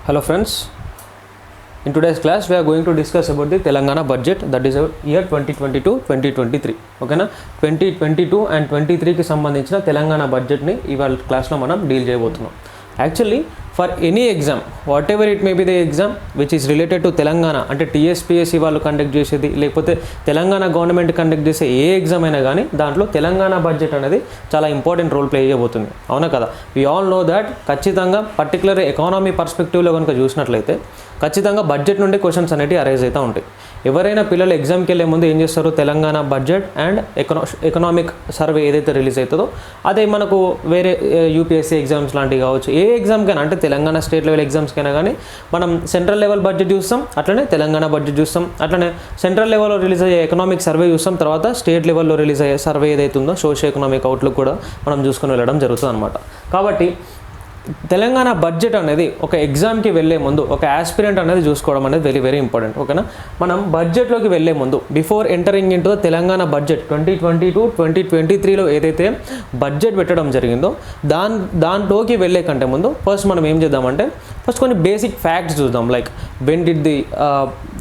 Hello friends, in today's class we are going to discuss about the Telangana budget, that is year 2022-2023. Okay na 2022 and 23 కి సంబంధించిన Telangana budget ని ఇవాళ class లో మనం deal చేయబోతున్నాం. Actually for any exam, whatever it may be the exam which is related to Telangana, అంటే TSPSC వాళ్ళు conduct చేసేది లేకపోతే తెలంగాణ గవర్నమెంట్ కండక్ట్ చేసే ఏ ఎగ్జామ్ అయినా కానీ దాంట్లో తెలంగాణ బడ్జెట్ అనేది చాలా ఇంపార్టెంట్ రోల్ ప్లే చేయబోతుంది. అవునా కదా? వి ఆల్ నో దాట్ ఖచ్చితంగా పర్టికులర్ ఎకానమీ పర్స్పెక్టివ్లో కనుక చూసినట్లయితే ఖచ్చితంగా బడ్జెట్ నుండి క్వశ్చన్స్ అనేవి అరైజ్ అవుతూ ఉంటాయి. ఎవరైనా పిల్లలు ఎగ్జామ్కి వెళ్ళే ముందు ఏం చేస్తారు, Telangana budget and economic survey ఏదైతే రిలీజ్ అవుతుందో అదే మనకు వేరే యూపీఎస్సీ ఎగ్జామ్స్ లాంటివి కావచ్చు, ఏ ఎగ్జామ్కైనా అంటే తెలంగాణ స్టేట్ లెవెల్ ఎగ్జామ్స్కైనా కానీ మనం సెంట్రల్ లెవెల్ బడ్జెట్ చూస్తాం, అట్లనే తెలంగాణ బడ్జెట్ చూస్తాం, అట్లనే సెంట్రల్ లెవెల్లో రిలీజ్ అయ్యే ఎకనామిక్ సర్వే చూస్తాం, తర్వాత స్టేట్ లెవెల్లో రిలీజ్ అయ్యే సర్వే ఏదైతే ఉందో సోషియో ఎకనామిక్ అవుట్లుక్ కూడా మనం చూసుకొని వెళ్ళడం జరుగుతుంది అనమాట. కాబట్టి తెలంగాణ బడ్జెట్ అనేది ఒక ఎగ్జామ్కి వెళ్ళే ముందు ఒక ఆస్పిరెంట్ అనేది చూసుకోవడం అనేది వెరీ వెరీ ఇంపార్టెంట్. ఓకేనా, మనం బడ్జెట్లోకి వెళ్ళే ముందు before entering into Telangana budget 2022-2023లో ఏదైతే బడ్జెట్ పెట్టడం జరిగిందో దాంట్లోకి వెళ్ళే కంటే ముందు ఫస్ట్ మనం ఏం చేద్దామంటే ఫస్ట్ కొన్ని బేసిక్ ఫ్యాక్ట్స్ చూద్దాం. Like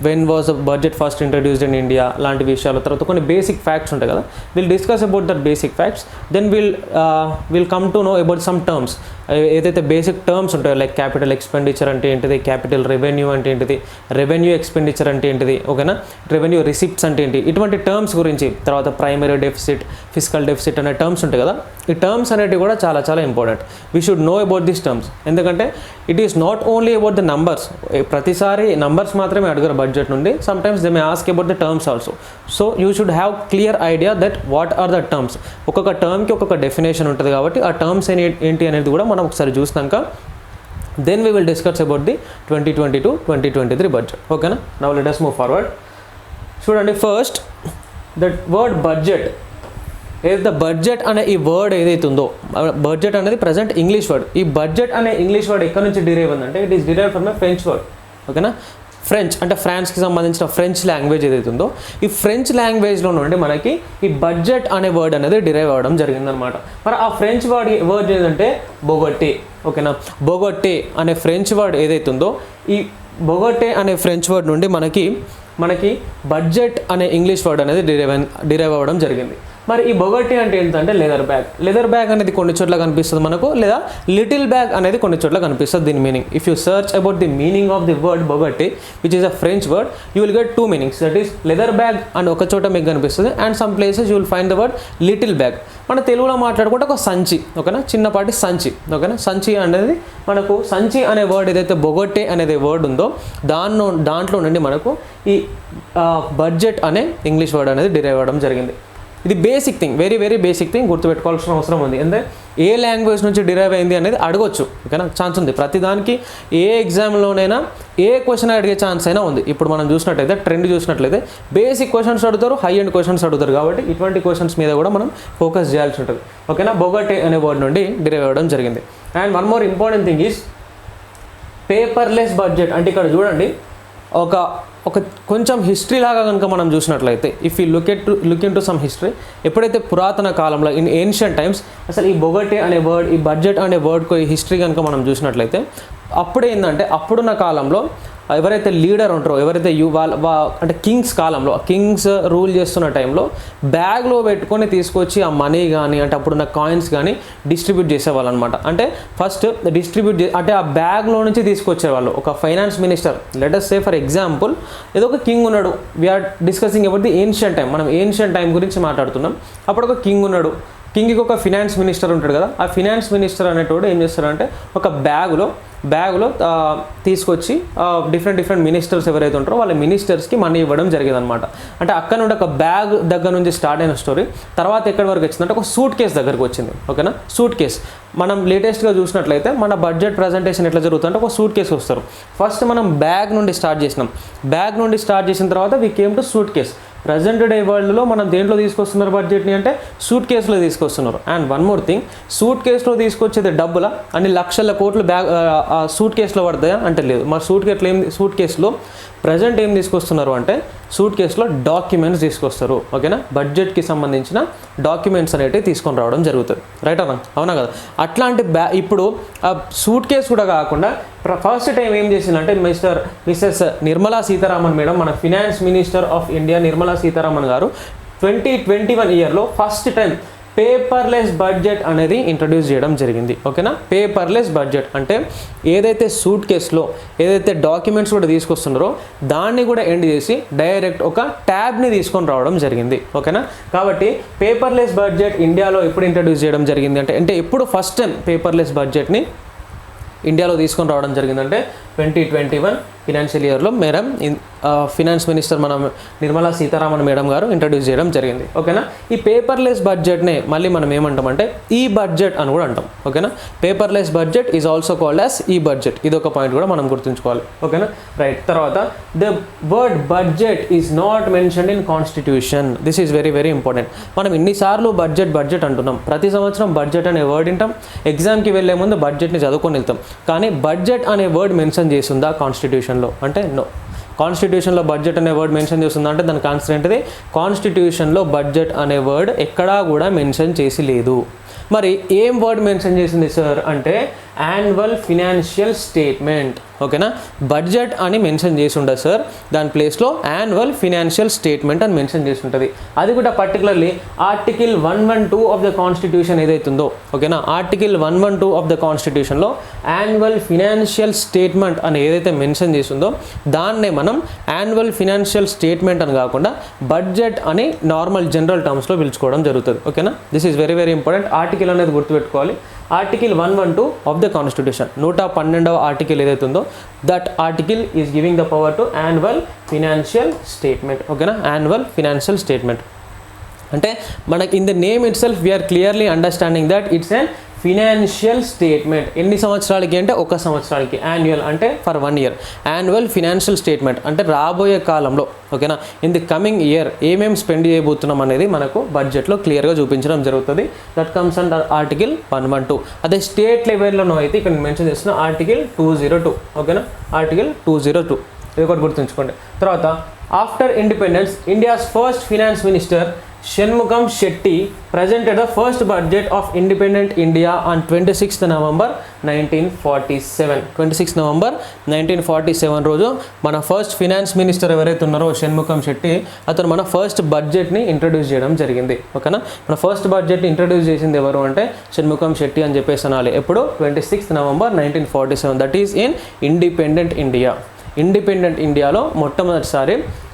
when was the budget first introduced in India లాంటి విషయాలు, తర్వాత కొన్ని బేసిక్ ఫ్యాక్ట్స్ ఉంటాయి కదా, will discuss about that basic facts. Then will come to know about some terms, ఏదైతే బేసిక్ టర్మ్స్ ఉంటాయో లైక్ క్యాపిటల్ ఎక్స్పెండిచర్ అంటే ఏంటిది, క్యాపిటల్ రెవెన్యూ అంటే ఏంటిది, రెవెన్యూ ఎక్స్పెండిచర్ అంటే ఏంటిది, ఓకేనా, రెవెన్యూ రిసిప్ట్స్ అంటే ఏంటి, ఇటువంటి టర్మ్స్ గురించి, తర్వాత ప్రైమరీ డెఫిసిట్, ఫిజికల్ డెఫిసిట్ అనే టర్మ్స్ ఉంటాయి కదా, ఈ టర్మ్స్ అనేటివి కూడా చాలా చాలా important. We should know about this terms. ఎందుకంటే it is not only about the numbers, ప్రతిసారి నంబర్స్ మాత్రమే అడగరు బడ్జెట్ నుండి, sometimes they may ask about the terms also. So you should have clear idea that what are the terms. ఒక్కొక్క టర్మ్కి ఒక్కొక్క definition ఉంటుంది కాబట్టి ఆ టర్మ్స్ ఏంటి అనేది కూడా మనం ఒకసారి చూసినాక then we will discuss about the 2022-2023 budget. ఓకేనా, now let us move forward. చూడండి, ఫస్ట్ దట్ వర్డ్ బడ్జెట్, ఏదైతే బడ్జెట్ అనే ఈ వర్డ్ ఏదైతే ఉందో, బడ్జెట్ అనేది ప్రజెంట్ ఇంగ్లీష్ వర్డ్. ఈ బడ్జెట్ అనే ఇంగ్లీష్ వర్డ్ ఎక్కడి నుంచి డిరైవ్ ఉందంటే it is derive from a French word. ఓకేనా, ఫ్రెంచ్ అంటే ఫ్రాన్స్కి సంబంధించిన ఫ్రెంచ్ లాంగ్వేజ్ ఏదైతే ఉందో ఈ ఫ్రెంచ్ లాంగ్వేజ్లో నుండి మనకి ఈ బడ్జెట్ అనే వర్డ్ అనేది డిరైవ్ అవ్వడం జరిగిందనమాట. మరి ఆ ఫ్రెంచ్ వర్డ్ ఏదంటే బొగొటే. ఓకేనా, బొగొటే అనే ఫ్రెంచ్ వర్డ్ ఏదైతే ఉందో ఈ బొగొటే అనే ఫ్రెంచ్ వర్డ్ నుండి మనకి బడ్జెట్ అనే ఇంగ్లీష్ వర్డ్ అనేది డిరైవ్ అవ్వడం జరిగింది. మరి ఈ బొగొట్టి అంటే ఏంటంటే లెదర్ బ్యాగ్ అనేది కొన్ని చోట్ల కనిపిస్తుంది మనకు, లేదా లిటిల్ బ్యాగ్ అనేది కొన్ని చోట్ల కనిపిస్తుంది దీని meaning. If you search about the meaning of the word bougette which is a French word, you will get two meanings. That is leather bag అని ఒక చోట మీకు కనిపిస్తుంది, and some places you will find the word little bag. మన తెలుగులో మాట్లాడుకుంటే ఒక సంచి, ఓకేనా, చిన్నపాటి సంచి. ఓకేనా, సంచి అనేది మనకు సంచి అనే వర్డ్ ఏదైతే బొగొట్టే అనేది వర్డ్ ఉందో దాంట్లో నుండి మనకు ఈ బడ్జెట్ అనే ఇంగ్లీష్ వర్డ్ అనేది డిరైవ్ అవ్వడం జరిగింది. ఇది basic thing, very very basic thing, గుర్తుపెట్టుకోవాల్సిన అవసరం ఉంది. అంటే ఏ లాంగ్వేజ్ నుంచి డిరైవ్ అయింది అనేది అడగొచ్చు. ఓకేనా, ఛాన్స్ ఉంది ప్రతిదానికి. ఏ ఎగ్జామ్లోనైనా ఏ క్వశ్చన్ అడిగే ఛాన్స్ అయినా ఉంది. ఇప్పుడు మనం చూసినట్లయితే ట్రెండ్ చూసినట్లయితే బేసిక్ క్వశ్చన్స్ అడుగుతారు, హై ఎండ్ క్వశ్చన్స్ అడుగుతారు. కాబట్టి ఇటువంటి క్వశ్చన్స్ మీద కూడా మనం ఫోకస్ చేయాల్సి ఉంటుంది. ఓకేనా, బొగొటే అనే వర్డ్ నుండి డిరైవ్ అవ్వడం జరిగింది. And one more important thing is paperless budget. అంటే ఇక్కడ చూడండి, ఒక కొంచెం హిస్టరీ లాగా కనుక మనం చూసినట్లయితే, if you look in to some history, ఎప్పుడైతే పురాతన కాలంలో ఇన్ ఏన్షియంట్ టైమ్స్ అసలు ఈ బొగొటే అనే వర్డ్, ఈ బడ్జెట్ అనే వర్డ్కు హిస్టరీ కనుక మనం చూసినట్లయితే అప్పుడేందంటే అప్పుడున్న కాలంలో ఎవరైతే లీడర్ ఉంటారో, ఎవరైతే అంటే కింగ్స్ రూల్ చేస్తున్న టైంలో బ్యాగ్లో పెట్టుకొని తీసుకొచ్చి ఆ మనీ కానీ అంటే అప్పుడున్న కాయిన్స్ కానీ డిస్ట్రిబ్యూట్ చేసేవాళ్ళు అనమాట. అంటే ఫస్ట్ అంటే ఆ బ్యాగ్లో నుంచి తీసుకొచ్చేవాళ్ళు. ఒక finance minister, let us say for example ఏదో ఒక కింగ్ ఉన్నాడు, we are discussing about the ancient time, మనం ఏన్షియంట్ టైం గురించి మాట్లాడుతున్నాం. అప్పుడు ఒక కింగ్ ఉన్నాడు, కింగ్కి ఒక ఫినాన్స్ మినిస్టర్ ఉంటాడు కదా, ఆ ఫినాన్స్ మినిస్టర్ అనేటోడు ఏం చేస్తారంటే ఒక బ్యాగులో తీసుకొచ్చి డిఫరెంట్ మినిస్టర్స్ ఎవరైతే ఉంటారో వాళ్ళ మినిస్టర్స్కి మనీ ఇవ్వడం జరిగేది అనమాట. అంటే అక్కడ నుండి ఒక బ్యాగ్ దగ్గర నుంచి స్టార్ట్ అయిన స్టోరీ తర్వాత ఎక్కడి వరకు వచ్చిందంటే ఒక సూట్ కేస్ దగ్గరకు వచ్చింది. ఓకేనా, సూట్ కేస్ మనం లేటెస్ట్గా చూసినట్లయితే మన బడ్జెట్ ప్రజెంటేషన్ ఎట్లా జరుగుతుందంటే ఒక సూట్ కేస్ వస్తారు. ఫస్ట్ మనం బ్యాగ్ నుండి స్టార్ట్ చేసిన తర్వాత we came to suit case. Present day వరల్డ్లో మనం దేంట్లో తీసుకొస్తున్నారు బడ్జెట్ని అంటే సూట్ కేసులో తీసుకొస్తున్నారు. And one more thing, suit కేసులో తీసుకొచ్చేది డబ్బులా అన్ని లక్షల కోట్లు సూట్ కేసులో పడతాయా అంటే లేదు. మా సూట్ కేసులో ప్రజెంట్ ఏం తీసుకొస్తున్నారు అంటే సూట్ కేసులో డాక్యుమెంట్స్ తీసుకొస్తారు. ఓకేనా, బడ్జెట్కి సంబంధించిన డాక్యుమెంట్స్ అనేవి తీసుకొని రావడం జరుగుతుంది. రైట్ అన్న, అవునా కదా. అట్లాంటి ఇప్పుడు ఆ సూట్ కేసు కూడా కాకుండా ఫస్ట్ టైం ఏం చేసిందంటే మిస్సెస్ నిర్మలా సీతారామన్ మేడం, మన finance minister of India Nirmala Sitharaman గారు 2021 ఇయర్లో ఫస్ట్ టైం పేపర్లెస్ బడ్జెట్ అనేది ఇంట్రడ్యూస్ చేయడం జరిగింది. ఓకేనా, పేపర్లెస్ బడ్జెట్ అంటే ఏదైతే సూట్ కేసులో ఏదైతే డాక్యుమెంట్స్ కూడా తీసుకొస్తున్నారో దాన్ని కూడా ఎండ్ చేసి డైరెక్ట్ ఒక ట్యాబ్ని తీసుకొని రావడం జరిగింది. ఓకేనా, కాబట్టి పేపర్లెస్ బడ్జెట్ ఇండియాలో ఎప్పుడు ఇంట్రడ్యూస్ చేయడం జరిగింది అంటే ఎప్పుడు ఫస్ట్ టైం పేపర్లెస్ బడ్జెట్ని ఇండియాలో తీసుకొని రావడం జరిగిందంటే 2021 ఫినాన్షియల్ ఇయర్లో మేడం ఫినాన్స్ మినిస్టర్ మన నిర్మలా సీతారామన్ మేడం గారు ఇంట్రడ్యూస్ చేయడం జరిగింది. ఓకేనా, ఈ పేపర్లెస్ బడ్జెట్నే మళ్ళీ మనం ఏమంటామంటే ఈ బడ్జెట్ అని కూడా అంటాం. ఓకేనా, paperless budget is also called as ఈ బడ్జెట్. ఇది ఒక పాయింట్ కూడా మనం గుర్తుంచుకోవాలి. ఓకేనా, రైట్. తర్వాత the word budget is not mentioned in constitution. This is very very important. మనం ఇన్నిసార్లు బడ్జెట్ అంటున్నాం, ప్రతి సంవత్సరం బడ్జెట్ అనే వర్డ్ వింటాం, ఎగ్జామ్కి వెళ్ళే ముందు బడ్జెట్ని చదువుకొని వెళ్తాం. కానీ బడ్జెట్ అనే వర్డ్ మెన్షన్ చేస్తుందా కాన్స్టిట్యూషన్లో అంటే నో. కాన్స్టిట్యూషన్లో బడ్జెట్ అనే వర్డ్ మెన్షన్ చేస్తుందా అంటే దానికి ఆన్సర్ ఏంటిది, కాన్స్టిట్యూషన్లో బడ్జెట్ అనే వర్డ్ ఎక్కడా కూడా మెన్షన్ చేసి లేదు. మరి ఏం వర్డ్ మెన్షన్ చేసింది సార్ అంటే యాన్యువల్ ఫినాన్షియల్ స్టేట్మెంట్. ఓకేనా, బడ్జెట్ అని మెన్షన్ చేసి ఉండదు సార్, దాని ప్లేస్లో యాన్యువల్ ఫినాన్షియల్ స్టేట్మెంట్ అని మెన్షన్ చేసి ఉంటుంది. అది కూడా particularly article 112 of the constitution ఏదైతుందో. ఓకేనా, ఆర్టికల్ 112 ఆఫ్ ద కాన్స్టిట్యూషన్లో యాన్యువల్ ఫినాన్షియల్ స్టేట్మెంట్ అని ఏదైతే మెన్షన్ చేసిందో దాన్నే మనం యాన్యువల్ ఫినాన్షియల్ స్టేట్మెంట్ అని కాకుండా బడ్జెట్ అని నార్మల్ జనరల్ టర్మ్స్లో పిలుచుకోవడం జరుగుతుంది. ఓకేనా, this is very very important. Article అనేది గుర్తుపెట్టుకోవాలి. ఆర్టికల్ 112 ఆఫ్ ద కాన్స్టిట్యూషన్ 112వ ఆర్టికల్ ఏదైతే ఉందో that article is giving the power to annual financial statement. ఓకేనా, యాన్యువల్ ఫినాన్షియల్ స్టేట్మెంట్ అంటే మనకి in the name itself we're clearly understanding that it's an financial statement. ఎన్ని సంవత్సరాలకి అంటే ఒక సంవత్సరానికి, యాన్యువల్ అంటే for 1 year, annual financial statement అంటే రాబోయే కాలంలో. ఓకేనా, ఇన్ ది కమింగ్ ఇయర్ ఏమేమి స్పెండ్ చేయబోతున్నాం అనేది మనకు బడ్జెట్లో క్లియర్గా చూపించడం జరుగుతుంది. That comes under article 112. అదే స్టేట్ లెవెల్లోనో అయితే ఇక్కడ మెన్షన్ చేస్తున్న ఆర్టికల్ 202. ఓకేనా, ఆర్టికల్ 202 ఇది ఒకటి గుర్తుంచుకోండి. తర్వాత after independence India's first finance minister Shanmugam Shetty presented the first budget of independent India on 26th November 1947. 26th November 1947 రోజు మన ఫస్ట్ ఫినాన్స్ మినిస్టర్ ఎవరైతే ఉన్నారో షణ్ముఖం శెట్టి అతను మన ఫస్ట్ బడ్జెట్ని ఇంట్రడ్యూస్ చేయడం జరిగింది. ఓకేనా, మన ఫస్ట్ బడ్జెట్ని ఇంట్రడ్యూస్ చేసింది ఎవరు అంటే షణ్ముఖం శెట్టి అని చెప్పేసి అనాలి. ఎప్పుడు 26th November 1947. That is in independent India. Independent ఇండియాలో మొట్టమొదటిసారి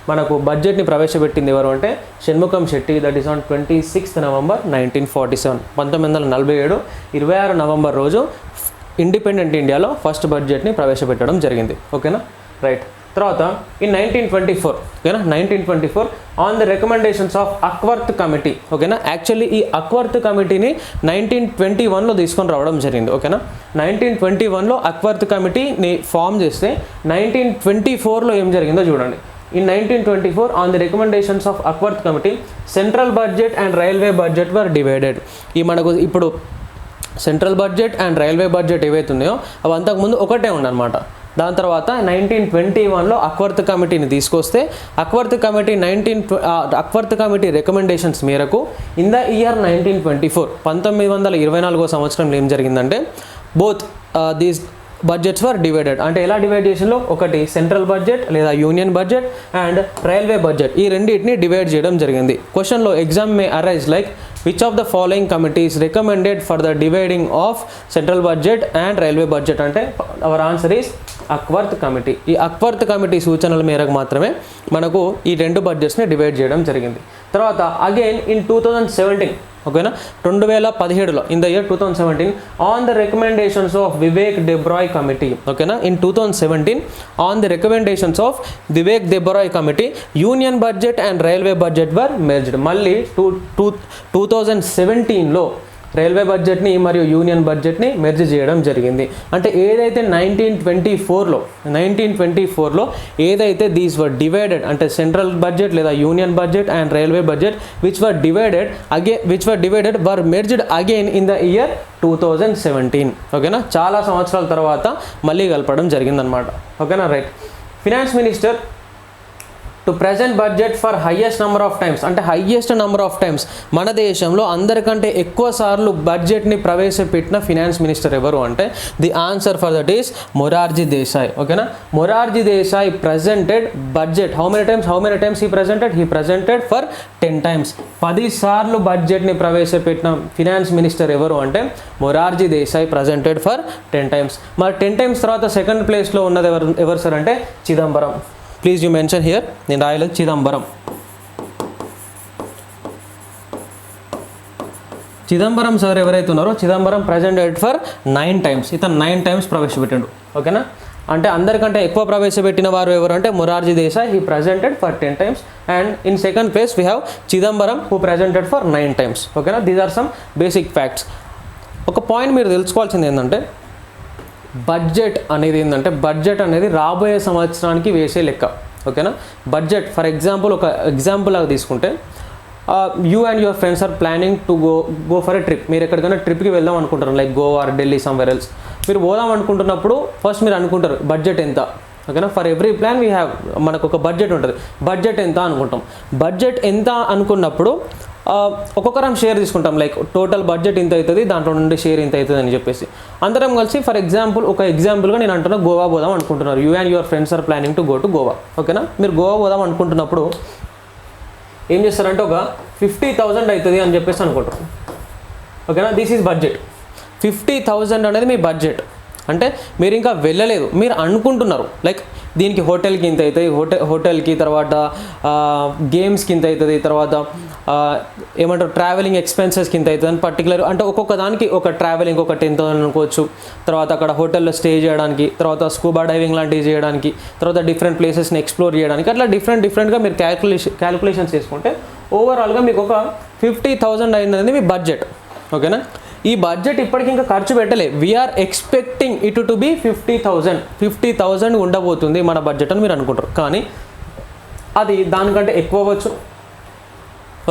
మనకు బడ్జెట్ని ప్రవేశపెట్టింది ఎవరు అంటే Shanmukham Shetty. That is on 26th November 1947. 1947 26 November రోజు ఇండిపెండెంట్ ఇండియాలో ఫస్ట్ బడ్జెట్ని ప్రవేశపెట్టడం జరిగింది. ఓకేనా, రైట్. తర్వాత ఇన్ 1924, ఓకేనా, 1924 on the recommendations of Acworth committee. ఓకేనా, యాక్చువల్లీ ఈ అక్వర్త్ కమిటీని 1921లో తీసుకొని రావడం జరిగింది. ఓకేనా, 1921లో అక్వర్త్ కమిటీని ఫామ్ చేస్తే 1924లో ఏం జరిగిందో చూడండి. In 1924, on the recommendations of Ackworth Committee, central budget and railway budget were divided. ఈ మనకు ఇప్పుడు central budget and railway budget ఏవైతే ఉన్నాయో అవి అంతకుముందు ఒకటే ఉండనమాట. దాని తర్వాత 1921లో అక్వర్త్ కమిటీని తీసుకొస్తే అక్వర్త్ కమిటీ రికమెండేషన్స్ మేరకు ఇన్ ద ఇయర్ 1924 1924 సంవత్సరంలో ఏం జరిగిందంటే both these budgets were divided. అంటే ఎలా డివైడ్ చేసిందో ఒకటి సెంట్రల్ బడ్జెట్ లేదా union budget and railway budget ఈ రెండింటిని డివైడ్ చేయడం జరిగింది. క్వశ్చన్లో exam may arise like which of the following committees recommended for the dividing of central budget and railway budget అంటే our answer is Acworth committee. ఈ Acworth committee సూచనల మేరకు మాత్రమే మనకు ఈ రెండు బడ్జెట్స్ని డివైడ్ చేయడం జరిగింది. తర్వాత అగైన్ ఇన్ 2017, ఓకేనా, 2017లో in the year 2017 on the recommendations of Vivek Debroy committee. ఓకేనా, in 2017 on the recommendations of Vivek Debroy committee union budget and railway budget were merged. మళ్ళీ 2017లో రైల్వే బడ్జెట్ని మరియు యూనియన్ బడ్జెట్ని మెర్జ్ చేయడం జరిగింది. అంటే ఏదైతే 1924లో ఏదైతే దీస్ వర్ డివైడెడ్ అంటే సెంట్రల్ బడ్జెట్ లేదా union budget and railway budget which were divided were merged again in the year 2017. ఓకేనా, చాలా సంవత్సరాల తర్వాత మళ్ళీ కలపడం జరిగిందనమాట. ఓకేనా, right. Finance minister to present budget for highest number of times, అంటే హైయెస్ట్ నెంబర్ ఆఫ్ టైమ్స్ మన దేశంలో అందరికంటే ఎక్కువ సార్లు బడ్జెట్ని ప్రవేశపెట్టిన ఫినాన్స్ మినిస్టర్ ఎవరు అంటే the answer for that is Morarji Desai. ఓకేనా, Morarji Desai presented budget. How many times he presented for 10 times. 10 సార్లు బడ్జెట్ని ప్రవేశపెట్టిన ఫినాన్స్ మినిస్టర్ ఎవరు అంటే Morarji Desai presented for 10 times. మరి 10 times తర్వాత సెకండ్ ప్లేస్లో ఉన్నది ఎవరు సార్ అంటే Chidambaram. Please you mention here, నేను రాయలేదు చిదంబరం. చిదంబరం సార్ ఎవరైతే ఉన్నారో చిదంబరం ప్రజెంటెడ్ ఫర్ 9 times. ఇతను 9 times ప్రవేశపెట్టాడు. ఓకేనా, అంటే అందరికంటే ఎక్కువ ప్రవేశపెట్టిన వారు ఎవరు అంటే Morarji Desai, he presented for 10 times. And in second place we have Chidambaram who presented for 9 times. ఓకేనా, these are some basic facts. ఒక పాయింట్ మీరు తెలుసుకోవాల్సింది ఏంటంటే బడ్జెట్ అనేది రాబోయే సంవత్సరానికి వేసే లెక్క. ఓకేనా, బడ్జెట్ ఫర్ ఎగ్జాంపుల్ ఒక ఎగ్జాంపుల్ లాగా తీసుకుంటే you and your friends are planning to go for a trip. మీరు ఎక్కడికైనా ట్రిప్కి వెళ్దాం అనుకుంటారు, like Goa or Delhi somewhere else. మీరు పోదాం అనుకుంటున్నప్పుడు ఫస్ట్ మీరు అనుకుంటారు బడ్జెట్ ఎంత. ఓకేనా, for every plan we have మనకు ఒక బడ్జెట్ ఉంటుంది. బడ్జెట్ ఎంత అనుకుంటాం. బడ్జెట్ ఎంత అనుకున్నప్పుడు ఒక్కొక్కరం షేర్ తీసుకుంటాం, లైక్ టోటల్ బడ్జెట్ ఇంత అవుతుంది, దాంట్లో నుండి షేర్ ఇంత అవుతుంది అని చెప్పేసి అందరం కలిసి ఫర్ ఎగ్జాంపుల్గా నేను అంటున్నా గోవా పోదాం అనుకుంటున్నారు. You and your friends are planning to go to Goa. ఓకేనా, మీరు గోవా పోదాం అనుకుంటున్నప్పుడు ఏం చేస్తారంటే ఒక 50,000 అవుతుంది అని చెప్పేసి అనుకుంటారు. ఓకేనా, దిస్ ఈజ్ బడ్జెట్. 50,000 అనేది మీ బడ్జెట్. అంటే మీరు ఇంకా వెళ్ళలేదు, మీరు అనుకుంటున్నారు లైక్ దీనికి హోటల్కి ఇంత అవుతుంది, హోటల్కి తర్వాత గేమ్స్కి ఇంత అవుతుంది, తర్వాత ఏమంటారు ట్రావెలింగ్ ఎక్స్పెన్సెస్కి ఇంత అవుతుంది అని పర్టికులర్, అంటే ఒక్కొక్క దానికి ఒక ట్రావెలింగ్ ఒక 10,000 అనుకోవచ్చు, తర్వాత అక్కడ హోటల్లో స్టే చేయడానికి, తర్వాత స్కూబా డైవింగ్ లాంటివి చేయడానికి, తర్వాత డిఫరెంట్ ప్లేసెస్ని ఎక్స్ప్లోర్ చేయడానికి, అట్లా డిఫరెంట్గా మీరు క్యాలిక్యులేషన్స్ చేసుకుంటే ఓవరాల్గా మీకు ఒక 50,000 అయింది మీ బడ్జెట్. ఓకేనా, ఈ బడ్జెట్ ఇప్పటికి ఇంకా ఖర్చు పెట్టలే. We are expecting it to be 50,000 ఉండబోతుంది మన బడ్జెట్ అని మీరు అనుకుంటారు, కానీ అది దానికంటే ఎక్కువ అవ్వచ్చు.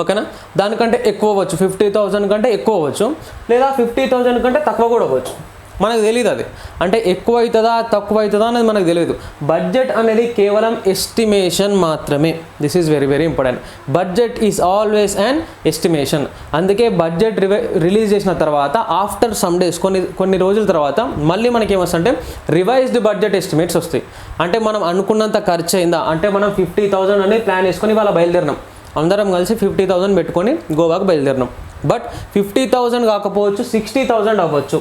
ఓకేనా, దానికంటే ఎక్కువ అవ్వచ్చు, 50,000 కంటే ఎక్కువ అవ్వచ్చు, లేదా 50,000 కంటే తక్కువ కూడా అవ్వచ్చు. మనకు తెలియదు అది, అంటే ఎక్కువ అవుతుందా తక్కువ అవుతుందా అనేది మనకు తెలియదు. బడ్జెట్ అనేది కేవలం ఎస్టిమేషన్ మాత్రమే. This is very very important. Budget is always an estimation. అందుకే బడ్జెట్ రిలీజ్ చేసిన తర్వాత ఆఫ్టర్ సమ్ డేస్ కొన్ని రోజుల తర్వాత మళ్ళీ మనకి ఏమొస్తుందంటే రివైజ్డ్ బడ్జెట్ ఎస్టిమేట్స్ వస్తాయి. అంటే మనం అనుకున్నంత ఖర్చు అయిందా, అంటే మనం 50,000 అనేది ప్లాన్ వేసుకొని వాళ్ళ బయలుదేరినాం, అందరం కలిసి 50,000 పెట్టుకొని గోవాకు బయలుదేరినాం. బట్ 50,000 కాకపోవచ్చు, 60,000 అవ్వచ్చు,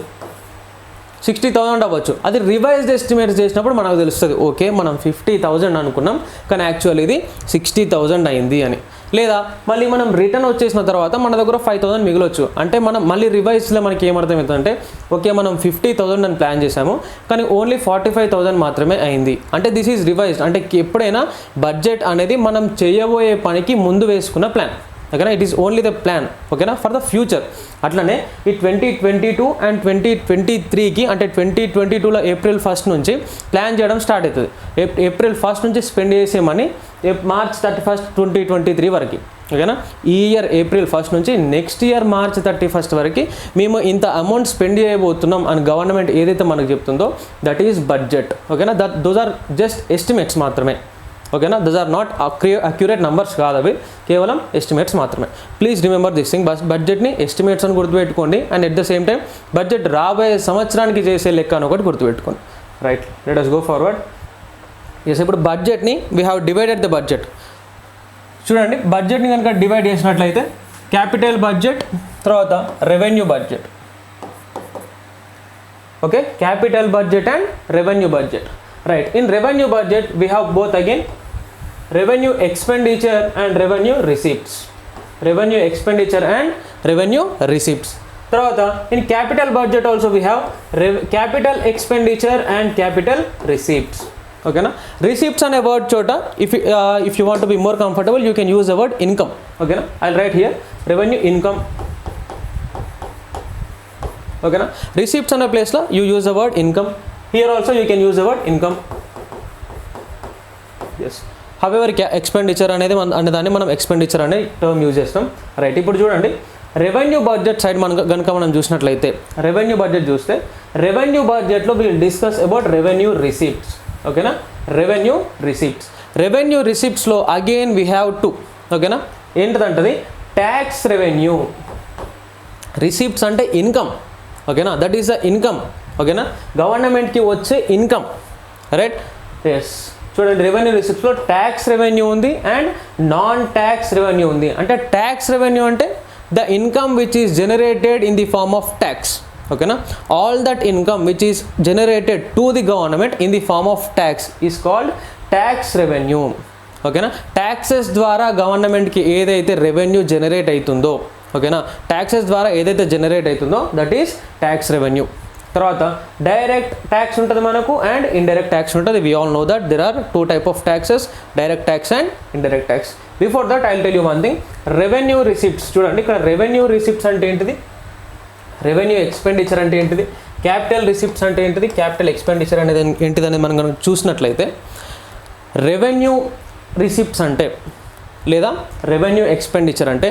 60,000 అవ్వచ్చు. అది రివైజ్డ్ ఎస్టిమేట్స్ చేసినప్పుడు మనకు తెలుస్తుంది, ఓకే మనం 50,000 అనుకున్నాం కానీ యాక్చువల్లీ ఇది 60,000 అయింది అని. లేదా మళ్ళీ మనం రిటర్న్ వచ్చేసిన తర్వాత మన దగ్గర 5,000 మిగలొచ్చు. అంటే మనం మళ్ళీ రివైజ్లో మనకి ఏమర్థమవుతుందంటే ఓకే మనం 50,000 అని ప్లాన్ చేసాము కానీ ఓన్లీ 45,000 మాత్రమే అయింది. అంటే దిస్ ఈజ్ రివైజ్డ్. అంటే ఎప్పుడైనా బడ్జెట్ అనేది మనం చేయబోయే పనికి ముందు వేసుకున్న ప్లాన్. ఓకేనా, it is only the plan. ఓకేనా, ఫర్ ద ఫ్యూచర్. అట్లనే ఈ 2022 అండ్ 2023కి అంటే 2022లో April 1st నుంచి ప్లాన్ చేయడం స్టార్ట్ అవుతుంది. April 1st నుంచి స్పెండ్ చేసే మనీ March 31st 2023 వరకు. ఓకేనా, ఈ ఇయర్ April 1st నుంచి నెక్స్ట్ ఇయర్ March 31st వరకు మేము ఇంత అమౌంట్ స్పెండ్ చేయబోతున్నాం అని గవర్నమెంట్ ఏదైతే మనకు చెప్తుందో దట్ ఈజ్ బడ్జెట్. ఓకేనా, దోస్ ఆర్ జస్ట్ ఎస్టిమేట్స్ మాత్రమే. ఓకేనా, those are not accurate numbers కాదు, అవి కేవలం ఎస్టిమేట్స్ మాత్రమే. Please remember this thing. బడ్జెట్ని ఎస్టిమేట్స్ అని గుర్తుపెట్టుకోండి and at the same time budget రాబోయే సంవత్సరానికి చేసే లెక్క అని ఒకటి గుర్తుపెట్టుకోండి. Right, let us go forward. Yes, ఇప్పుడు బడ్జెట్ని we have divided the budget. చూడండి, బడ్జెట్ని కనుక డివైడ్ చేసినట్లయితే క్యాపిటల్ బడ్జెట్, తర్వాత revenue budget. Okay, capital budget and revenue budget. Right, in revenue budget we have both again revenue expenditure and revenue receipts. Revenue expenditure and revenue receipts. Tarvata in capital budget also we have capital expenditure and capital receipts. Okay na, receipts ane word chota if you want to be more comfortable you can use the word income. Okay na, I'll write here revenue income. Okay na, receipts ane place la you use the word income. Here also you can use the word income. Yes, however expenditure అనేది దాన్ని మనం expenditure అనే term use చేస్తాం. Right, ఇప్పుడు చూడండి revenue budget side కనుక మనం చూసినట్లయితే రెవెన్యూ బడ్జెట్ చూస్తే రెవెన్యూ బడ్జెట్లో will discuss about revenue receipts. ఓకేనా, రెవెన్యూ రిసీప్ట్స్. రెవెన్యూ రిసిప్ట్స్లో అగైన్ వీ హ్యావ్ టు, ఓకేనా, ఏంటిదంటది ట్యాక్స్ రెవెన్యూ. రిసిప్ట్స్ అంటే ఇన్కమ్, ఓకేనా, దట్ ఈస్ ద ఇన్కమ్, ఓకేనా, గవర్నమెంట్కి వచ్చే ఇన్కమ్, రైట్. ఎస్, చూడండి, రెవెన్యూ రిసిప్ట్స్లో ట్యాక్స్ రెవెన్యూ ఉంది అండ్ నాన్ ట్యాక్స్ రెవెన్యూ ఉంది. అంటే ట్యాక్స్ రెవెన్యూ అంటే the income which is generated in the form of tax, ఓకేనా. All that income which is generated to the government in the form of tax is called tax revenue, ఓకేనా. Taxes ద్వారా గవర్నమెంట్కి ఏదైతే revenue generate అవుతుందో, ఓకేనా, taxes ద్వారా ఏదైతే generate అవుతుందో దట్ ఈస్ ట్యాక్స్ రెవెన్యూ. తర్వాత డైరెక్ట్ ట్యాక్స్ ఉంటుంది మనకు అండ్ ఇండైరెక్ట్ ట్యాక్స్ ఉంటుంది. We all know that there are 2 types of taxes, direct tax and indirect tax. Before that I will tell you one thing, revenue receipts. చూడండి, ఇక్కడ revenue receipts అంటే ఏంటిది, revenue expenditure అంటే ఏంటిది, capital receipts అంటే ఏంటిది, capital expenditure అనేది ఏంటిది అనేది మనం కనుక చూసినట్లయితే, రెవెన్యూ రిసిప్ట్స్ అంటే లేదా రెవెన్యూ ఎక్స్పెండిచర్ అంటే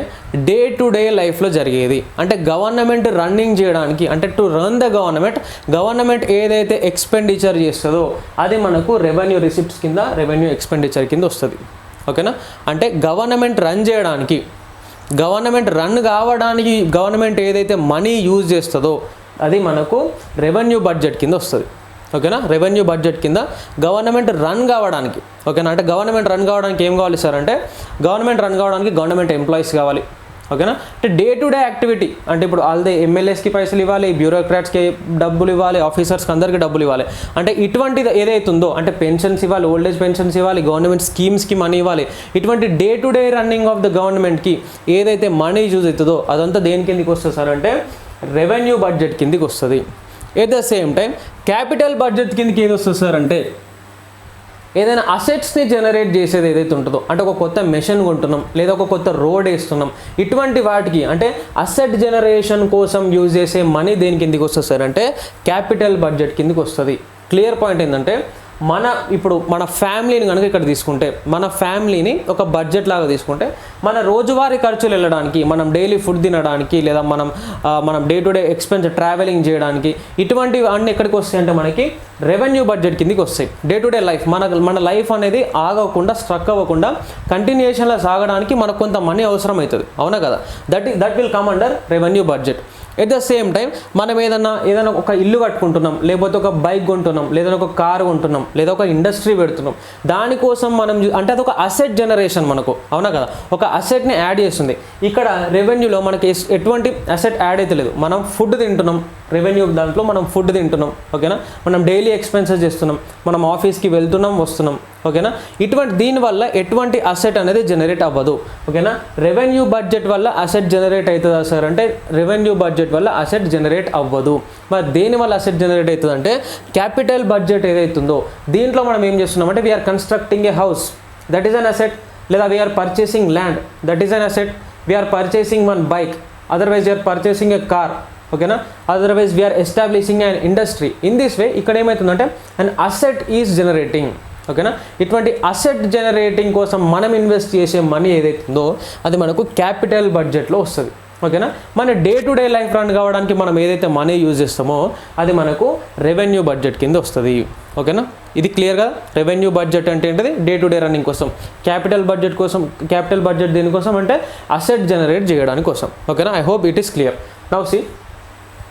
డే టు డే లైఫ్లో జరిగేది. అంటే గవర్నమెంట్ రన్నింగ్ చేయడానికి, అంటే టు రన్ ద గవర్నమెంట్ ఏదైతే ఎక్స్పెండిచర్ చేస్తుందో అది మనకు రెవెన్యూ రిసిప్ట్స్ కింద, రెవెన్యూ ఎక్స్పెండిచర్ కింద వస్తుంది, ఓకేనా. అంటే గవర్నమెంట్ రన్ చేయడానికి, గవర్నమెంట్ రన్ కావడానికి గవర్నమెంట్ ఏదైతే మనీ యూజ్ చేస్తుందో అది మనకు రెవెన్యూ బడ్జెట్ కింద వస్తుంది, ఓకేనా. రెవెన్యూ బడ్జెట్ కింద గవర్నమెంట్ రన్ కావడానికి, ఓకేనా. అంటే గవర్నమెంట్ రన్ కావడానికి ఏం కావాలి సార్ అంటే, గవర్నమెంట్ రన్ కావడానికి గవర్నమెంట్ ఎంప్లాయీస్ కావాలి, ఓకేనా. అంటే డే టు డే యాక్టివిటీ, అంటే ఇప్పుడు వాళ్ళదే ఎమ్మెల్యేస్కి పైసలు ఇవ్వాలి, బ్యూరోక్రాట్స్కి డబ్బులు ఇవ్వాలి, ఆఫీసర్స్కి అందరికీ డబ్బులు ఇవ్వాలి. అంటే ఇటువంటిది ఏదైతుందో, అంటే పెన్షన్స్ ఇవ్వాలి, ఓల్డ్ ఏజ్ పెన్షన్స్ ఇవ్వాలి, గవర్నమెంట్ స్కీమ్స్కి మనీ ఇవ్వాలి. ఇటువంటి day to day running of the గవర్నమెంట్కి ఏదైతే మనీ యూజ్ అవుతుందో అదంతా దేని కిందకి వస్తుంది సార్ అంటే రెవెన్యూ బడ్జెట్ కిందకి వస్తుంది. At the same time capital budget కిందకి ఏది వస్తుంది సార్ అంటే, ఏదైనా అసెట్స్ని జనరేట్ చేసేది ఏదైతే ఉంటుందో, అంటే ఒక కొత్త మెషిన్ కొంటున్నాం లేదా ఒక కొత్త రోడ్ వేస్తున్నాం, ఇటువంటి వాటికి అంటే అసెట్ జనరేషన్ కోసం యూజ్ చేసే మనీ దేని కిందకి వస్తుంది సార్ అంటే క్యాపిటల్ బడ్జెట్ కిందకి వస్తుంది. క్లియర్ పాయింట్ ఏంటంటే, ఇప్పుడు మన ఫ్యామిలీని కనుక ఇక్కడ తీసుకుంటే, మన ఫ్యామిలీని ఒక బడ్జెట్ లాగా తీసుకుంటే, మన రోజువారీ ఖర్చులు వెళ్ళడానికి, మనం డైలీ ఫుడ్ తినడానికి లేదా మనం day to day expense travelling చేయడానికి, ఇటువంటివి అన్నీ ఎక్కడికి వస్తాయి అంటే మనకి రెవెన్యూ బడ్జెట్ కిందకి వస్తాయి. డే టు డే లైఫ్, మన లైఫ్ అనేది ఆగకుండా, స్ట్రక్ అవ్వకుండా కంటిన్యూషన్లో సాగడానికి మనకు కొంత మనీ అవసరం అవుతుంది, అవునా కదా. That will come under revenue budget. At the same time మనం ఏదైనా ఒక ఇల్లు కట్టుకుంటున్నాం, లేకపోతే ఒక బైక్ కొంటున్నాం, లేదా ఒక కారు కొంటున్నాం, లేదా ఒక ఇండస్ట్రీ పెడుతున్నాం, దానికోసం మనం అంటే అదొక అసెట్ జనరేషన్ మనకు, అవునా కదా. ఒక అసెట్ని యాడ్ చేస్తుంది. ఇక్కడ రెవెన్యూలో మనకి ఎటువంటి అసెట్ యాడ్ అయితే లేదు. మనం ఫుడ్ తింటున్నాం, రెవెన్యూ దాంట్లో మనం ఫుడ్ తింటున్నాం, ఓకేనా. మనం డైలీ ఎక్స్పెన్సెస్ చేస్తున్నాం, మనం ఆఫీస్కి వెళ్తున్నాం వస్తున్నాం, ఓకేనా. దీనివల్ల ఎటువంటి అసెట్ అనేది జనరేట్ అవ్వదు, ఓకేనా. రెవెన్యూ బడ్జెట్ వల్ల అసెట్ జనరేట్ అవుతుందా సార్ అంటే రెవెన్యూ బడ్జెట్ వల్ల అసెట్ జనరేట్ అవ్వదు. మరి దేనివల్ల అసెట్ జనరేట్ అవుతుంది అంటే క్యాపిటల్ బడ్జెట్ ఏదైతుందో దీంట్లో మనం ఏం చేస్తున్నాం అంటే we're constructing a house, that is an asset, లేదా we're purchasing land, that is an asset, we're purchasing one bike, otherwise we're purchasing a car, ఓకేనా. Otherwise we're establishing an industry. In this way ఇక్కడ ఏమవుతుందంటే an asset is generating, ఓకేనా. ఇటువంటి asset generating కోసం మనం invest చేసే money ఏదైతుందో అది మనకు క్యాపిటల్ బడ్జెట్లో వస్తుంది, ఓకేనా. మన day to day life run కావడానికి మనం ఏదైతే మనీ యూజ్ చేస్తామో అది మనకు రెవెన్యూ బడ్జెట్ కింద వస్తుంది, ఓకేనా. ఇది క్లియర్గా రెవెన్యూ బడ్జెట్ అంటే ఏంటిది, డే టు డే రన్నింగ్ కోసం. క్యాపిటల్ బడ్జెట్ దేనికోసం అంటే అసెట్ జనరేట్ చేయడానికి కోసం, ఓకేనా. I hope it is clear. Now see,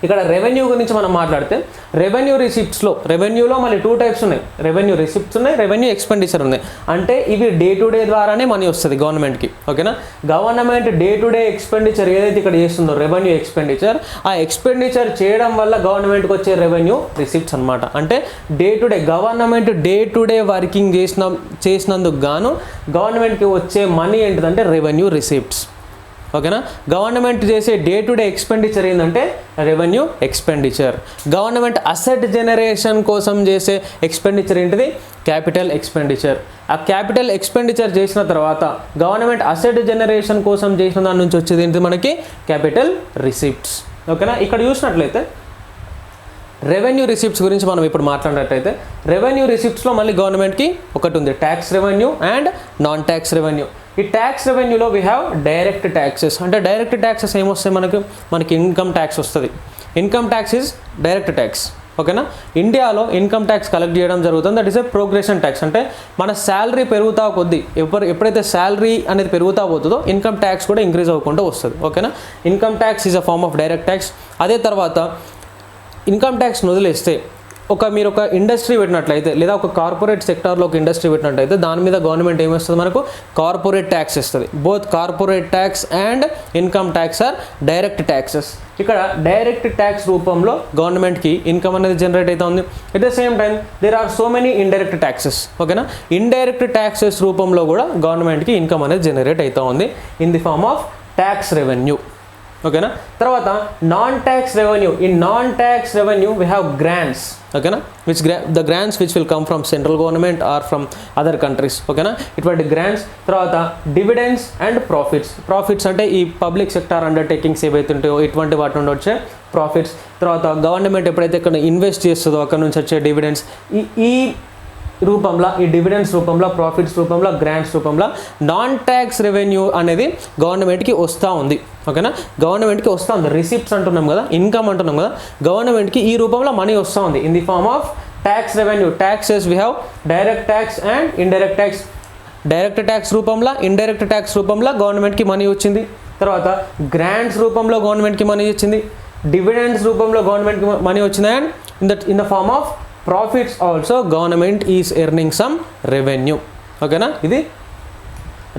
ఇక్కడ రెవెన్యూ గురించి మనం మాట్లాడితే రెవెన్యూ రిసిప్ట్స్లో, రెవెన్యూలో మళ్ళీ 2 types ఉన్నాయి. రెవెన్యూ రిసిప్ట్స్ ఉన్నాయి, రెవెన్యూ ఎక్స్పెండిచర్ ఉన్నాయి. అంటే ఇవి డే టు డే ద్వారానే మనీ వస్తుంది గవర్నమెంట్కి, ఓకేనా. Government day to day expenditure ఏదైతే ఇక్కడ చేస్తుందో రెవెన్యూ ఎక్స్పెండిచర్, ఆ ఎక్స్పెండిచర్ చేయడం వల్ల గవర్నమెంట్కి వచ్చే రెవెన్యూ రిసిప్ట్స్ అనమాట. అంటే day to day government day to day working చేసినందుకు గాను గవర్నమెంట్కి వచ్చే మనీ ఏంటిదంటే రెవెన్యూ రిసిప్ట్స్, ఓకేనా. గవర్నమెంట్ చేసే డే టు డే ఎక్స్పెండిచర్ ఏంటంటే revenue expenditure. Government asset generation కోసం చేసే ఎక్స్పెండిచర్ ఏంటిది క్యాపిటల్ ఎక్స్పెండిచర్. ఆ క్యాపిటల్ ఎక్స్పెండిచర్ చేసిన తర్వాత గవర్నమెంట్ అసెట్ జనరేషన్ కోసం చేసిన దాని నుంచి వచ్చేది ఏంటిది మనకి క్యాపిటల్ రిసిప్ట్స్, ఓకేనా. ఇక్కడ చూసినట్లయితే రెవెన్యూ రిసిప్ట్స్ గురించి మనం ఇప్పుడు మాట్లాడినట్టయితే రెవెన్యూ రిసిప్ట్స్లో మళ్ళీ గవర్నమెంట్కి ఒకటి ఉంది, tax revenue and non tax revenue. ఈ ట్యాక్స్ రెవెన్యూలో వీ హ్యావ్ డైరెక్ట్ ట్యాక్సెస్. అంటే డైరెక్ట్ ట్యాక్సెస్ ఏమొస్తాయి మనకి ఇన్కమ్ ట్యాక్స్ వస్తుంది. Income tax is direct tax, ఓకేనా. ఇండియాలో ఇన్కమ్ ట్యాక్స్ కలెక్ట్ చేయడం జరుగుతుంది, that is a progression tax. అంటే మన శాలరీ పెరుగుతా కొద్దీ ఎప్పుడైతే శాలరీ అనేది పెరుగుతా పోతుందో ఇన్కమ్ ట్యాక్స్ కూడా ఇంక్రీజ్ అవ్వకుండా వస్తుంది. ఓకేనా. Income tax is a form of direct tax. అదే తర్వాత ఇన్కమ్ ట్యాక్స్ని వదిలేస్తే మీరు ఒక ఇండస్ట్రీ పెట్టినట్లయితే లేదా ఒక కార్పొరేట్ సెక్టార్లో ఒక ఇండస్ట్రీ పెట్టినట్లయితే దాని మీద గవర్నమెంట్ ఏమిస్తుంది, మనకు కార్పొరేట్ ట్యాక్స్ ఇస్తుంది. Both corporate tax and income tax are direct taxes. ఇక్కడ డైరెక్ట్ ట్యాక్స్ రూపంలో గవర్నమెంట్కి ఇన్కమ్ అనేది జనరేట్ అవుతుంది. At the same time there are so many indirect taxes. ఓకేనా. ఇండైరెక్ట్ ట్యాక్సెస్ రూపంలో కూడా గవర్నమెంట్కి ఇన్కమ్ అనేది జనరేట్ అవుతూ ఉంది in the form of tax revenue. ఓకేనా. తర్వాత non tax revenue. In non tax revenue we have grants. ఓకేనా. The grants which will come from central government are from other countries. ఓకేనా. ఇటువంటి గ్రాంట్స్. తర్వాత dividends and profits. Profits అంటే ఈ public sector undertakings ఏవైతే ఉంటాయో ఇటువంటి వాటి నుండి వచ్చే ప్రాఫిట్స్. తర్వాత గవర్నమెంట్ ఎప్పుడైతే ఇక్కడ ఇన్వెస్ట్ చేస్తుందో అక్కడ నుంచి వచ్చే డివిడెండ్స్. ఈ రూపంలో, ఈ డివిడెండ్స్ రూపంలో, ప్రాఫిట్స్ రూపంలో, గ్రాంట్స్ రూపంలో నాన్ ట్యాక్స్ రెవెన్యూ అనేది గవర్నమెంట్కి వస్తూ ఉంది. ఓకేనా. గవర్నమెంట్కి వస్తూ ఉంది. రిసిప్ట్స్ అంటున్నాం కదా, ఇన్కమ్ అంటున్నాం కదా, గవర్నమెంట్కి ఈ రూపంలో మనీ వస్తూ ఉంది in the form of tax revenue. Taxes we have direct tax and indirect tax. Direct tax రూపంలో, ఇండైరెక్ట్ ట్యాక్స్ రూపంలో గవర్నమెంట్కి మనీ వచ్చింది. తర్వాత గ్రాంట్స్ రూపంలో గవర్నమెంట్కి మనీ వచ్చింది. డివిడెండ్స్ రూపంలో గవర్నమెంట్కి మనీ వచ్చింది. And in the form of profits also government is earning some revenue. ఓకేనా. ఇది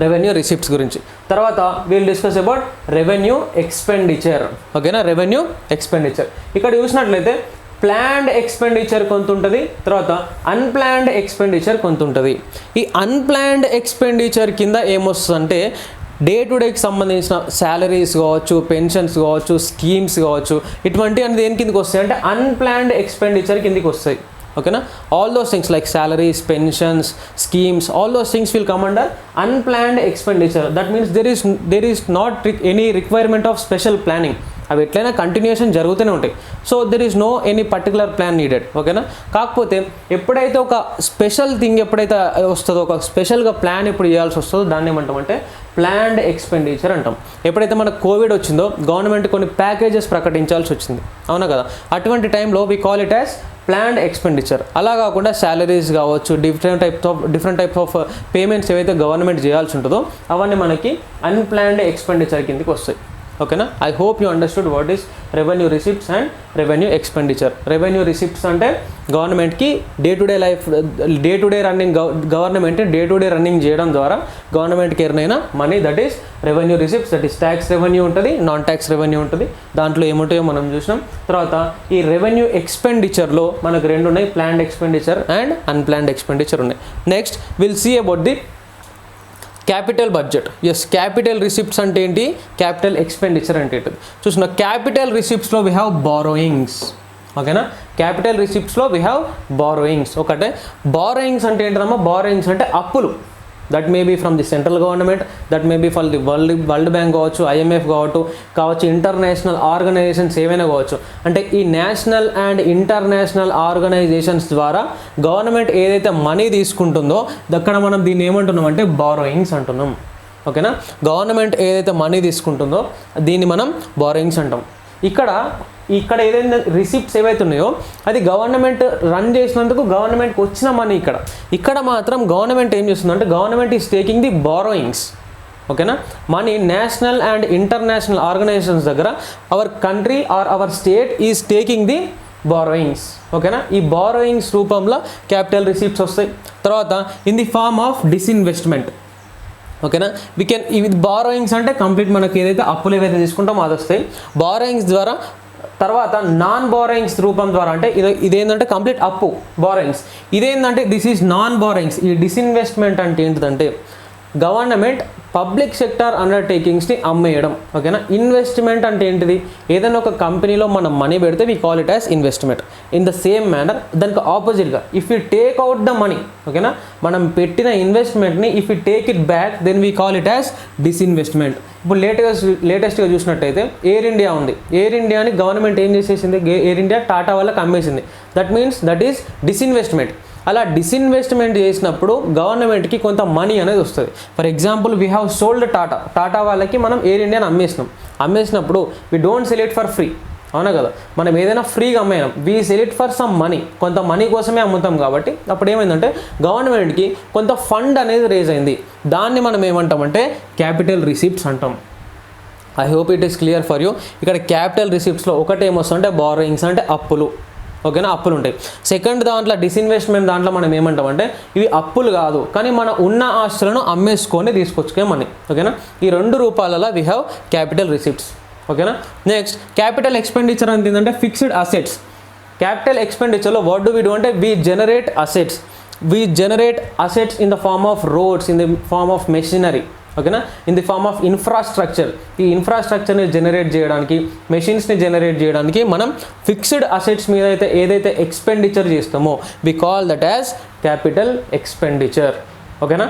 రెవెన్యూ రిసిప్ట్స్ గురించి. తర్వాత we'll discuss about revenue expenditure. ఓకేనా. రెవెన్యూ ఎక్స్పెండిచర్ ఇక్కడ చూసినట్లయితే ప్లాన్డ్ ఎక్స్పెండిచర్ కొంత ఉంటుంది, తర్వాత అన్ప్లాన్డ్ ఎక్స్పెండిచర్ కొంత ఉంటుంది. ఈ అన్ప్లాన్డ్ ఎక్స్పెండిచర్ కింద ఏమొస్తుందంటే డే టు డేకి సంబంధించిన శాలరీస్ కావచ్చు, పెన్షన్స్ కావచ్చు, స్కీమ్స్ కావచ్చు, ఇటువంటి అనేది దేని కిందకి వస్తాయి అంటే అన్ప్లాన్డ్ ఎక్స్పెండిచర్ కిందకి వస్తాయి. ఓకేనా. All those things like salaries, pensions, schemes, all those things will come under unplanned expenditure. That means there is not any requirement of special planning. అవి ఎట్లయినా కంటిన్యూషన్ జరుగుతూనే ఉంటాయి. So there is no any particular plan needed. ఓకేనా. కాకపోతే ఎప్పుడైతే ఒక special thing ఎప్పుడైతే వస్తుందో, ఒక స్పెషల్గా ప్లాన్ ఎప్పుడు చేయాల్సి వస్తుందో దాన్ని ఏమంటామంటే ప్లాన్డ్ ఎక్స్పెండిచర్ అంటాం. ఎప్పుడైతే మనకు కోవిడ్ వచ్చిందో గవర్నమెంట్ కొన్ని ప్యాకేజెస్ ప్రకటించాల్సి వచ్చింది, అవునా కదా. అటువంటి టైంలో we call it as planned expenditure. అలా కాకుండా శాలరీస్ కావచ్చు, డిఫరెంట్ టైప్స్ ఆఫ్ పేమెంట్స్ ఏవైతే గవర్నమెంట్ చేయాల్సి ఉంటుందో అవన్నీ మనకి అన్ప్లాన్డ్ ఎక్స్పెండిచర్ కిందకి వస్తాయి. ఓకేనా. I hope you understood what is revenue receipts and revenue expenditure. Revenue receipts అంటే గవర్నమెంట్కి day to day running, government day to day running చేయడం ద్వారా గవర్నమెంట్కి ఎర్న్ అయిన money, that is revenue receipts. That is tax revenue ఉంటుంది, non tax revenue ఉంటుంది. దాంట్లో ఏముంటాయో మనం చూసినాం. తర్వాత ఈ రెవెన్యూ ఎక్స్పెండిచర్లో మనకు రెండు ఉన్నాయి, planned expenditure and unplanned expenditure ఉన్నాయి. Next will see about the capital budget. Yes, capital receipts అంటే ఏంటి, క్యాపిటల్ ఎక్స్పెండిచర్ అంటే ఏంటి చూసిన. క్యాపిటల్ రిసిప్ట్స్లో వీ హ్యావ్ బారోయింగ్స్. ఓకేనా. క్యాపిటల్ రిసిప్ట్స్లో వీ హ్యావ్ బారోయింగ్స్. ఒకటే బారోయింగ్స్ అంటే ఏంటమ్మా, బారోయింగ్స్ అంటే అప్పులు. That may be from the central government, that may be from the World Bank కావచ్చు, IMF కావచ్చు, ఇంటర్నేషనల్ ఆర్గనైజేషన్స్ ఏవైనా కావచ్చు. అంటే ఈ నేషనల్ అండ్ ఇంటర్నేషనల్ ఆర్గనైజేషన్స్ ద్వారా గవర్నమెంట్ ఏదైతే మనీ తీసుకుంటుందో అక్కడ మనం దీన్ని ఏమంటున్నాం అంటే బారోయింగ్స్ అంటున్నాం. ఓకేనా. గవర్నమెంట్ ఏదైతే మనీ తీసుకుంటుందో దీన్ని మనం బారోయింగ్స్ అంటాం. ఇక్కడ ఏదైనా రిసిప్ట్స్ ఏవైతే ఉన్నాయో అది గవర్నమెంట్ రన్ చేసినందుకు గవర్నమెంట్కి వచ్చిన మనీ. ఇక్కడ మాత్రం గవర్నమెంట్ ఏం చేస్తుందంటే government is taking the borrowings. ఓకేనా. Money national and international organisations దగ్గర our country or our state is taking the borrowings. ఓకేనా. ఈ బారోయింగ్స్ రూపంలో క్యాపిటల్ రిసిప్ట్స్ వస్తాయి. తర్వాత in the form of disinvestment. ఓకేనా. ఇవి బారోయింగ్స్ అంటే కంప్లీట్ మనకి ఏదైతే అప్పులు ఏవైతే తీసుకుంటామో అది వస్తాయి బారోయింగ్స్ ద్వారా. తర్వాత నాన్ బారోయింగ్స్ రూపం ద్వారా అంటే ఇదేంటంటే కంప్లీట్ అప్పు బారోయింగ్స్. ఇదేంటంటే దిస్ ఈజ్ నాన్ బారోయింగ్స్. ఈ డిస్ఇన్వెస్ట్మెంట్ అంటే ఏంటిదంటే గవర్నమెంట్ పబ్లిక్ సెక్టార్ అండర్టేకింగ్స్ని అమ్మేయడం. ఓకేనా. ఇన్వెస్ట్మెంట్ అంటే ఏంటిది, ఏదైనా ఒక కంపెనీలో మనం మనీ పెడితే we call it as investment. In the same manner దానికి ఆపోజిట్గా if you take out the money, ఓకేనా, మనం పెట్టిన ఇన్వెస్ట్మెంట్ని if you take it back then we call it as disinvestment. ఇప్పుడు లేటెస్ట్గా చూసినట్టయితే ఎయిర్ ఇండియా ఉంది. ఎయిర్ ఇండియాని గవర్నమెంట్ ఏం చేసేసింది, ఎయిర్ ఇండియా టాటా వాళ్ళకి అమ్మేసింది. That means that is disinvestment. అలా డిస్ఇన్వెస్ట్మెంట్ చేసినప్పుడు గవర్నమెంట్కి కొంత మనీ అనేది వస్తుంది. For example we have sold Tata వాళ్ళకి మనం ఎయిర్ ఇండియాని అమ్మేసినప్పుడు we don't sell it for free. అవునా కదా, మనం ఏదైనా ఫ్రీగా అమ్మేయం, we sell it for some money, కొంత మనీ కోసమే అమ్ముతాం కాబట్టి అప్పుడు ఏమైందంటే గవర్నమెంట్కి కొంత ఫండ్ అనేది రేజ్ అయింది, దాన్ని మనం ఏమంటామంటే క్యాపిటల్ రిసిప్ట్స్ అంటాం. I hope it is clear for you. ఇక్కడ క్యాపిటల్ రిసిప్ట్స్లో ఒకటి ఏమొస్తుందంటే బారోయింగ్స్ అంటే అప్పులు, ఓకేనా, అప్పులు ఉంటాయి. సెకండ్ దాంట్లో డిస్ఇన్వెస్ట్మెంట్ దాంట్లో మనం ఏమంటామంటే ఇవి అప్పులు కాదు కానీ మన ఉన్న ఆస్తులను అమ్మేసుకొని తీసుకొచ్చుకే మనీ, ఓకేనా. ఈ 2 రూపాలలో వీ హ్యావ్ క్యాపిటల్ రిసిప్ట్స్, ఓకేనా. నెక్స్ట్ క్యాపిటల్ ఎక్స్పెండిచర్ అంటే ఏంటంటే ఫిక్స్డ్ అసెట్స్. క్యాపిటల్ ఎక్స్పెండిచర్లో వాట్ డూ వీ డూ అంటే we generate assets in the form of roads, in the form of machinery, ఓకేనా, in the form of infrastructure. ఈ ఇన్ఫ్రాస్ట్రక్చర్ని generate చేయడానికి, మెషిన్స్ని generate చేయడానికి మనం ఫిక్స్డ్ అసెట్స్ మీద ఏదైతే ఎక్స్పెండిచర్ చేస్తామో we call that as capital expenditure, ఓకేనా.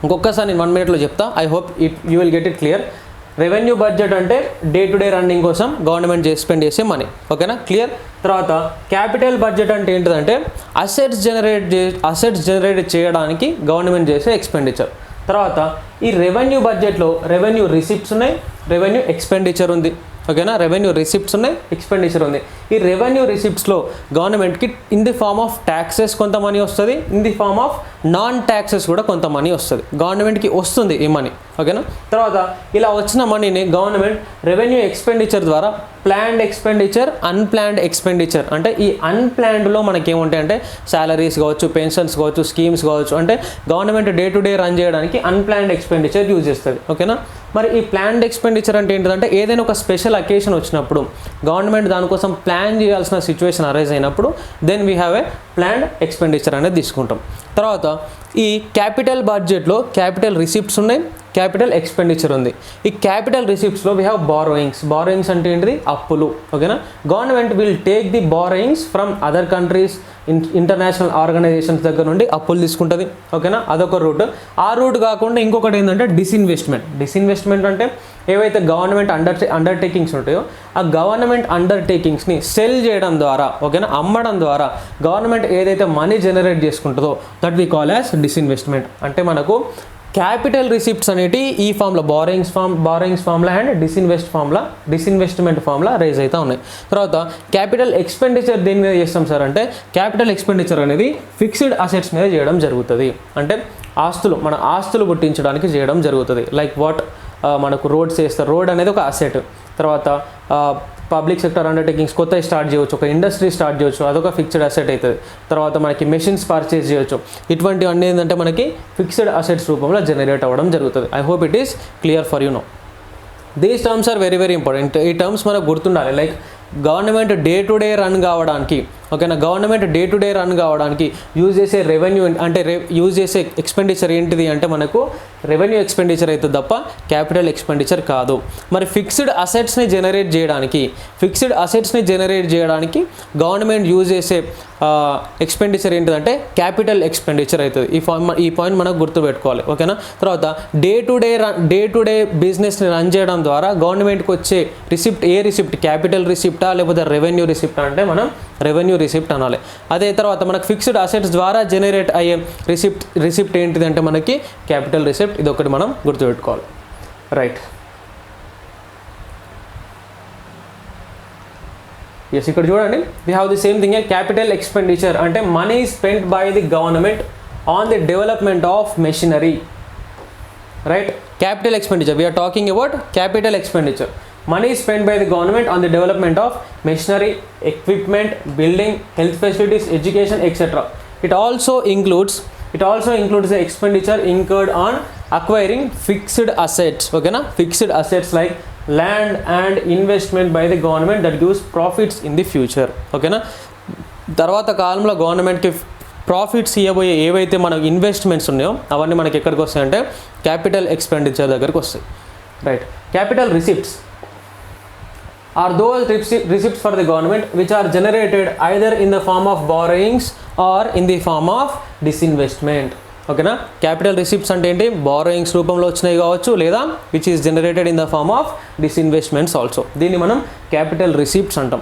ఇంకొకసారి నేను 1 minute చెప్తా, I hope you will get it clear. Revenue budget అంటే డే టు డే రన్నింగ్ కోసం గవర్నమెంట్ స్పెండ్ చేసే మనీ, ఓకేనా, క్లియర్. తర్వాత క్యాపిటల్ బడ్జెట్ అంటే ఏంటిదంటే అసెట్స్ జనరేట్ చేయడానికి గవర్నమెంట్ చేసే ఎక్స్పెండిచర్. తర్వాత ఈ రెవెన్యూ బడ్జెట్లో రెవెన్యూ రిసిప్ట్స్ ఉన్నాయి, రెవెన్యూ ఎక్స్పెండిచర్ ఉంది, ఓకేనా, రెవెన్యూ రిసిప్ట్స్ ఉన్నాయి, ఎక్స్పెండిచర్ ఉంది. ఈ రెవెన్యూ రిసిప్ట్స్లో గవర్నమెంట్కి in the form of taxes కొంత మనీ వస్తుంది, in the form of non taxes కూడా కొంత మనీ వస్తుంది, గవర్నమెంట్కి వస్తుంది ఈ మనీ, ఓకేనా. తర్వాత ఇలా వచ్చిన మనీని గవర్నమెంట్ రెవెన్యూ ఎక్స్పెండిచర్ ద్వారా ప్లాన్డ్ ఎక్స్పెండిచర్, అన్ప్లాన్డ్ ఎక్స్పెండిచర్, అంటే ఈ అన్ప్లాన్డ్లో మనకి ఏముంటాయి అంటే శాలరీస్ కావచ్చు, పెన్షన్స్ కావచ్చు, స్కీమ్స్ కావచ్చు, అంటే government day to day run చేయడానికి అన్ప్లాన్డ్ ఎక్స్పెండిచర్ యూజ్ చేస్తుంది, ఓకేనా. మరి ఈ ప్లాన్డ్ ఎక్స్పెండిచర్ అంటే ఏంటంటే ఏదైనా ఒక స్పెషల్ అకేషన్ వచ్చినప్పుడు గవర్నమెంట్ దానికోసం ప్లాన్ చేయాల్సిన సిచ్యువేషన్ అరైజ్ అయినప్పుడు then we have a planned expenditure అనేది తీసుకుంటాం. తర్వాత ఈ క్యాపిటల్ బడ్జెట్లో క్యాపిటల్ రిసిప్ట్స్ ఉన్నాయి, క్యాపిటల్ ఎక్స్పెండిచర్ ఉంది. ఈ క్యాపిటల్ రిసిప్ట్స్లో వీ హ్యావ్ బారోయింగ్స్ అంటే ఏంటిది అప్పులు, ఓకేనా. Government will take the borrowings from other countries, international organisations దగ్గర నుండి అప్పులు తీసుకుంటుంది, ఓకేనా, అదొక రూట్. ఆ రూట్ కాకుండా ఇంకొకటి ఏంటంటే డిస్ఇన్వెస్ట్మెంట్ అంటే ఏవైతే గవర్నమెంట్ అండర్టేకింగ్స్ ఉంటాయో ఆ గవర్నమెంట్ అండర్టేకింగ్స్ని సెల్ చేయడం ద్వారా, ఓకేనా, అమ్మడం ద్వారా గవర్నమెంట్ ఏదైతే మనీ జనరేట్ చేసుకుంటుందో that we call as disinvestment. అంటే మనకు క్యాపిటల్ రిసిప్ట్స్ అనేటి ఈ ఫామ్లో బారోయింగ్స్ ఫామ్లో అండ్ డిస్ఇన్వెస్ట్మెంట్ ఫామ్లో రైజ్ అవుతూ ఉన్నాయి. తర్వాత క్యాపిటల్ ఎక్స్పెండిచర్ దేని మీద చేస్తాం సార్ అంటే క్యాపిటల్ ఎక్స్పెండిచర్ అనేది ఫిక్స్డ్ అసెట్స్ మీద చేయడం జరుగుతుంది. అంటే మన ఆస్తులు పుట్టించడానికి చేయడం జరుగుతుంది. లైక్ వాట్ మనకు రోడ్స్ వేస్తారు, రోడ్ అనేది ఒక అసెట్. తర్వాత పబ్లిక్ సెక్టర్ అండర్టేకింగ్స్ కొత్తవి స్టార్ట్ చేయవచ్చు, ఒక ఇండస్ట్రీ స్టార్ట్ చేయవచ్చు, అదొక ఫిక్స్డ్ అసెట్ అవుతుంది. తర్వాత మనకి మెషిన్స్ పర్చేస్ చేయవచ్చు. ఇటువంటివన్నీ ఏంటంటే మనకి ఫిక్స్డ్ అసెట్స్ రూపంలో జనరేట్ అవ్వడం జరుగుతుంది. I hope it is clear for you no. These terms are very very important. ఈ టర్మ్స్ మనకు గుర్తుండాలి. Like government day to day run కావడానికి, ఓకేనా, government day to day run కావడానికి యూజ్ చేసే రెవెన్యూ అంటే యూజ్ చేసే ఎక్స్పెండిచర్ ఏంటిది అంటే మనకు రెవెన్యూ ఎక్స్పెండిచర్ అవుతుంది తప్ప క్యాపిటల్ ఎక్స్పెండిచర్ కాదు. మరి ఫిక్స్డ్ అసెట్స్ని జనరేట్ చేయడానికి గవర్నమెంట్ యూజ్ చేసే ఎక్స్పెండిచర్ ఏంటిదంటే క్యాపిటల్ ఎక్స్పెండిచర్ అవుతుంది. ఈ పాయింట్ మనకు గుర్తుపెట్టుకోవాలి, ఓకేనా. తర్వాత డే టు డే బిజినెస్ని రన్ చేయడం ద్వారా గవర్నమెంట్కి వచ్చే రిసిప్ట్ క్యాపిటల్ రిసిప్టా లేకపోతే రెవెన్యూ రిసిప్టా అంటే మనం రెవెన్యూ రిసిప్ట్ అనాలి. అదే తర్వాత మనకు ఫిక్స్డ్ అసెట్స్ ద్వారా జనరేట్ అయ్యే రిసిప్ట్ ఏంటిది అంటే మనకి క్యాపిటల్ రిసిప్ట్. ఇది ఒకటి మనం గుర్తుపెట్టుకోవాలి, రైట్. ఎస్, ఇక్కడ చూడండి we have the same thing. Capital expenditure అంటే money spent by the government on the development of machinery, right. Capital expenditure, we are talking about capital expenditure. Money spent by the government on the development of machinery, equipment, building, health facilities, education, etc. It also includes the expenditure incurred on acquiring fixed assets. Okay na? Fixed assets like land and investment by the government that gives profits in the future. Okay na? తర్వాత కాలంలో గవర్నమెంట్కి profits ఇవ్వబోయే ఏవైతే మనకు investments ఉన్నాయో అవన్నీ మనకి ఎక్కడికి వస్తాయంటే క్యాపిటల్ ఎక్స్పెండిచర్ దగ్గరికి వస్తాయి, right. Capital receipts are those receipts for the government which are generated either in the form of borrowings or in the form of disinvestment. ఓకేనా. క్యాపిటల్ రిసిప్ట్స్ అంటే ఏంటి? బారోయింగ్స్ రూపంలో వచ్చినాయి కావచ్చు, లేదా which is generated in the form of disinvestments also. దీన్ని మనం capital receipts అంటాం.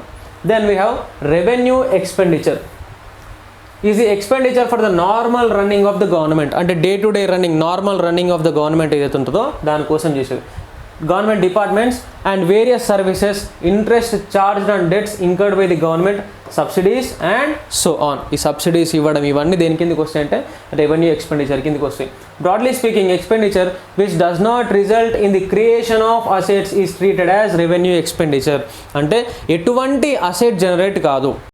Then we have revenue expenditure. Is the expenditure for the normal running of the government. అంటే day to day running, normal running of the government ఏదైతే ఉంటుందో దానికోసం చేసేది. Government departments and various services, interest charged on debts incurred by the government, subsidies and so on. ఈ subsidies ఇవ్వడం ఇవన్నీ దేని కిందకి వస్తాయి అంటే రెవెన్యూ ఎక్స్పెండిచర్ కిందకి వస్తాయి. Broadly speaking, expenditure which does not result in the creation of assets is treated as revenue expenditure. అంటే ఎటువంటి అసెట్ జనరేట్ కాదు,